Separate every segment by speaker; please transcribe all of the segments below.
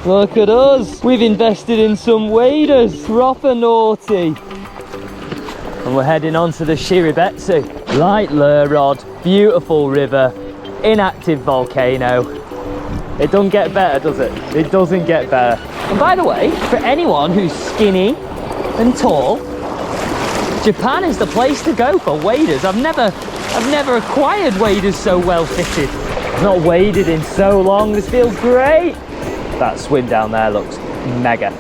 Speaker 1: Look at us, we've invested in some waders, proper naughty. And we're heading on to the Shiribetsu. Light lure rod, beautiful river, inactive volcano. It doesn't get better, does it? It doesn't get better. And by the way, for anyone who's skinny and tall, Japan is the place to go for waders. I've never acquired waders so well fitted. I've not waded in so long, this feels great. That swim down there looks mega.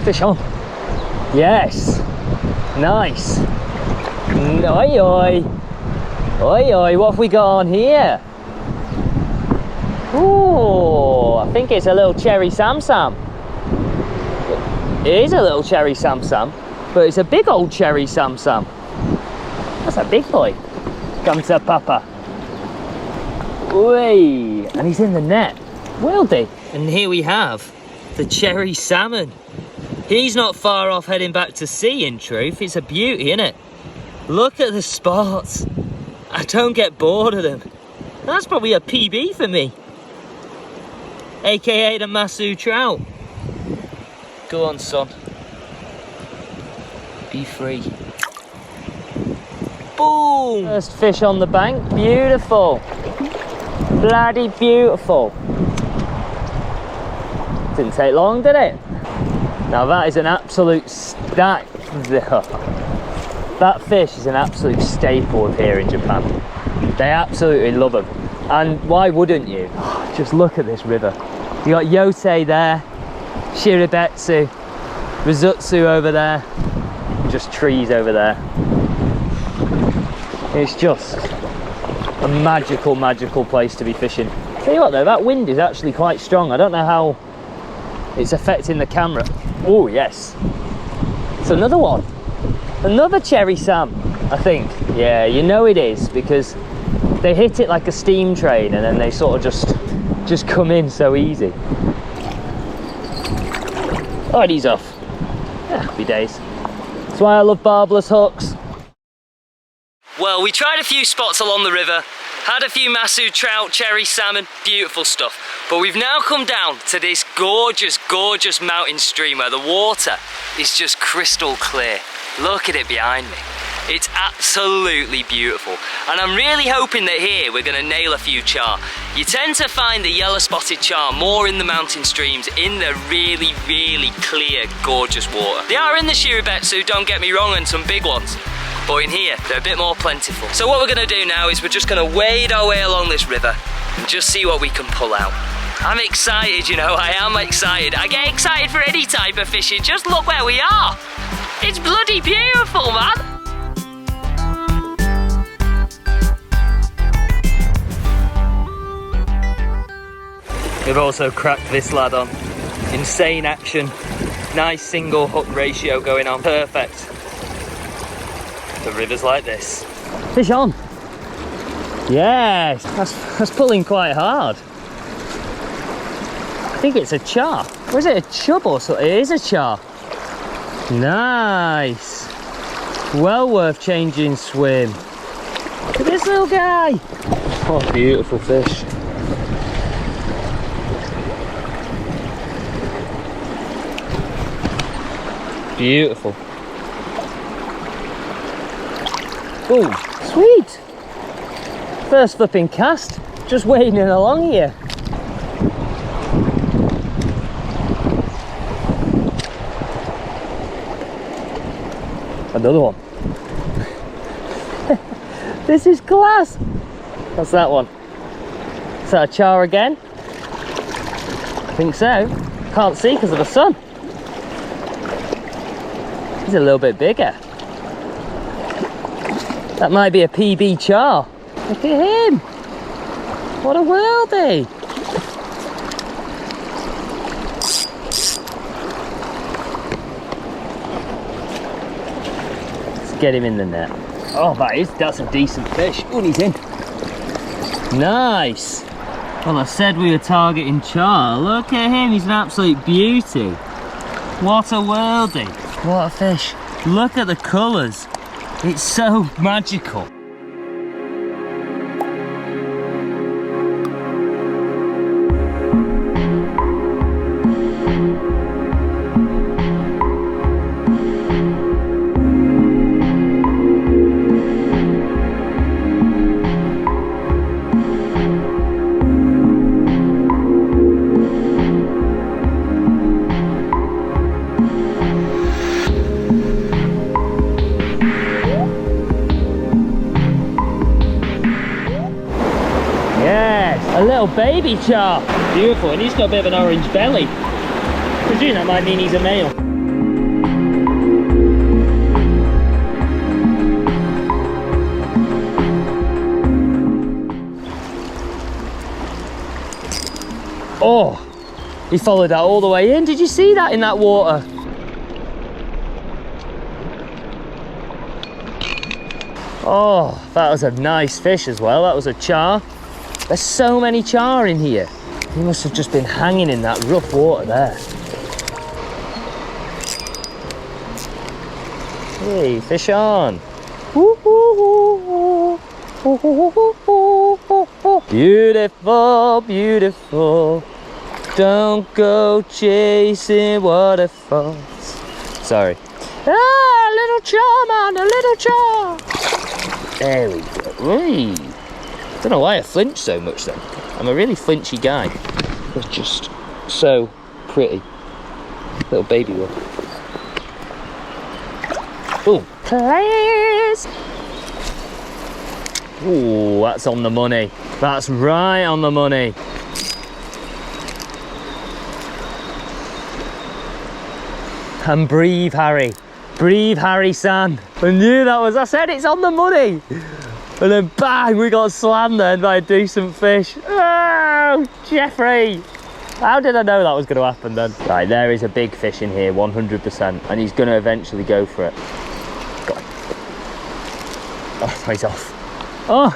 Speaker 1: Fish on. Yes. Nice. Oi oi. Oi oi, what have we got on here? Ooh, I think it's a little cherry sam-sam. It is a little cherry sam-sam, but it's a big old cherry sam-sam. That's a big boy. Come to papa. Oi, and he's in the net. Wildy. And here we have the cherry salmon. He's not far off heading back to sea, in truth. It's a beauty, isn't it? Look at the spots. I don't get bored of them. That's probably a PB for me. AKA the Masu trout. Go on, son. Be free. Boom! First fish on the bank. Beautiful. Bloody beautiful. Didn't take long, did it? Now that is an absolute stack. That fish is an absolute staple of here in Japan. They absolutely love them. And why wouldn't you? Just look at this river. You got Yotei there, Shiribetsu, Rizutsu over there, and just trees over there. It's just a magical, magical place to be fishing. Tell you what though, that wind is actually quite strong. I don't know how it's affecting the camera. Oh yes, it's another one. Another cherry sam, I think. Yeah, you know it is, because they hit it like a steam train and then they sort of just come in so easy. Oh, he's off. Yeah, happy days. That's why I love barbless hooks. Well, we tried a few spots along the river, had a few Masu trout, cherry salmon, beautiful stuff. But we've now come down to this gorgeous, gorgeous mountain stream where the water is just crystal clear. Look at it behind me. It's absolutely beautiful. And I'm really hoping that here we're gonna nail a few char. You tend to find the yellow spotted char more in the mountain streams, in the really, really clear, gorgeous water. They are in the Shiribetsu, don't get me wrong, and some big ones. But in here, they're a bit more plentiful. So what we're gonna do now is we're just gonna wade our way along this river and just see what we can pull out. I'm excited, you know, I am excited. I get excited for any type of fishing. Just look where we are. It's bloody beautiful, man. We've also cracked this lad on. Insane action. Nice single hook ratio going on. Perfect. The river's like this. Fish on. Yes, that's pulling quite hard. I think it's a char. Or is it a chub or something? It is a char. Nice. Well worth changing swim. Look at this little guy. Oh, beautiful fish. Beautiful. Oh, sweet. First flipping cast. Just wading along here. Another one. This is class. What's that one? Is that a char again? I think so. Can't see because of the sun. He's a little bit bigger. That might be a PB char. Look at him. What a worldie. Get him in the net. Oh, that's a decent fish. Oh, he's in. Nice. Well, I said we were targeting char. Look at him, he's an absolute beauty. What a worldie. What a fish. Look at the colours. It's so magical. A little baby char. Beautiful, and he's got a bit of an orange belly. I presume that might mean he's a male. Oh, he followed that all the way in. Did you see that in that water? Oh, that was a nice fish as well. That was a char. There's so many char in here. He must have just been hanging in that rough water there. Hey, fish on. Beautiful, beautiful. Don't go chasing waterfalls. Sorry. Ah, a little char, man, a little char. There we go. Hey. Don't know why I flinch so much then. I'm a really flinchy guy. It's just so pretty. Little baby one. Oh, please. Ooh, that's on the money. That's right on the money. And breathe, Harry. Breathe, Harry-san. I knew that was, I said it's on the money. And then bang, we got slammed then by a decent fish. Oh, Jeffrey. How did I know that was going to happen then? Right, there is a big fish in here, 100%. And he's going to eventually go for it. Go on. Oh, he's off. Oh,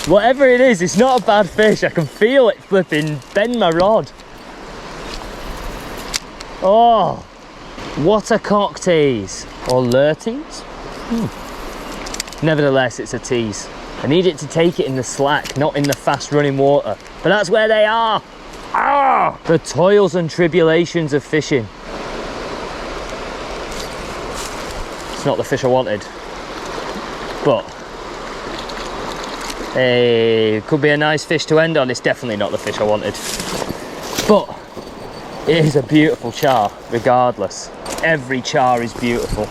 Speaker 1: whatever it is, it's not a bad fish. I can feel it flipping bend my rod. Oh, what a cock tease. Or lure tease? Nevertheless, it's a tease. I need it to take it in the slack, not in the fast running water. But that's where they are. Ah! The toils and tribulations of fishing. It's not the fish I wanted. But, hey, it could be a nice fish to end on. It's definitely not the fish I wanted. But, it is a beautiful char, regardless. Every char is beautiful.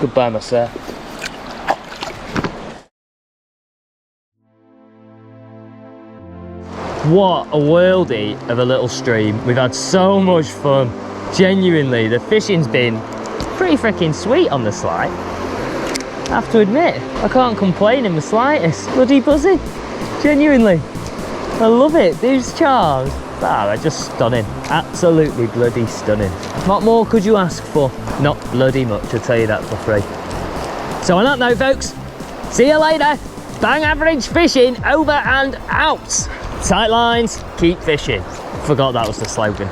Speaker 1: Goodbye, my sir. What a worldie of a little stream. We've had so much fun. Genuinely, the fishing's been pretty freaking sweet on the slide. I have to admit, I can't complain in the slightest. Bloody buzzing. Genuinely. I love it. These chars, they're just stunning. Absolutely bloody stunning. What more could you ask for? Not bloody much, I'll tell you that for free. So on that note, folks, see you later. Bang average fishing over and out. Tight lines, keep fishing. Forgot that was the slogan.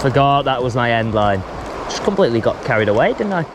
Speaker 1: Forgot that was my end line. Just completely got carried away, didn't I?